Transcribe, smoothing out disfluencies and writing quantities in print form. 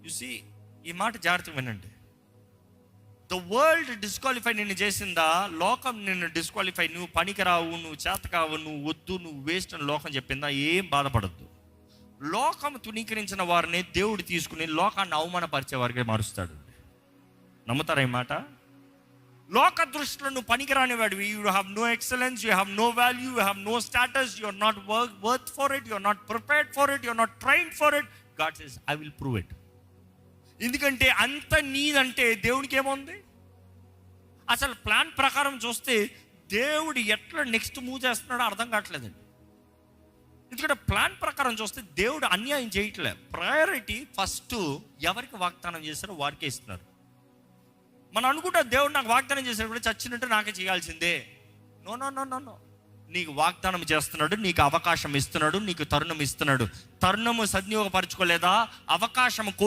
చూసి ఈ మాట జాగ్రత్తగా వినండి. ద వరల్డ్ డిస్క్వాలిఫై నిన్ను చేసిందా? లోకం నిన్ను డిస్క్వాలిఫై, నువ్వు పనికిరావు, నువ్వు చేత కావు, నువ్వు వద్దు, నువ్వు వేస్ట్ అని లోకం చెప్పిందా? ఏం బాధపడద్దు. లోకం తునీకరించిన వారిని దేవుడు తీసుకుని లోకాన్ని అవమానపరిచే వారికి మారుస్తాడు. నమ్ముతారా ఈ మాట? లోక దృష్టిలో నువ్వు పనికిరాని వాడివి, you have no excellence, you have no value, you have no status, you are not worth for it, you are not prepared for it, you are not trained for it. God says I will prove it. ఎందుకంటే అంత నీదంటే దేవునికి ఏముంది? అసలు plan ప్రకారం చూస్తే దేవుడు ఎట్లా next move చేస్తున్నాడో అర్థం కావట్లేదండి. ఎందుకంటే ప్లాన్ ప్రకారం చూస్తే దేవుడు అన్యాయం చేయట్లే. ప్రయారిటీ ఫస్ట్ ఎవరికి వాగ్దానం చేస్తారో వారికే ఇస్తున్నారు. మనం అనుకుంటా దేవుడు నాకు వాగ్దానం చేశాడు కూడా చచ్చినట్టు నాకే చేయాల్సిందే. No no no no no. నీకు వాగ్దానం చేస్తున్నాడు, నీకు అవకాశం ఇస్తున్నాడు, నీకు తరుణం ఇస్తున్నాడు. తరుణము సద్వినియోగపరచుకోలేదా? అవకాశం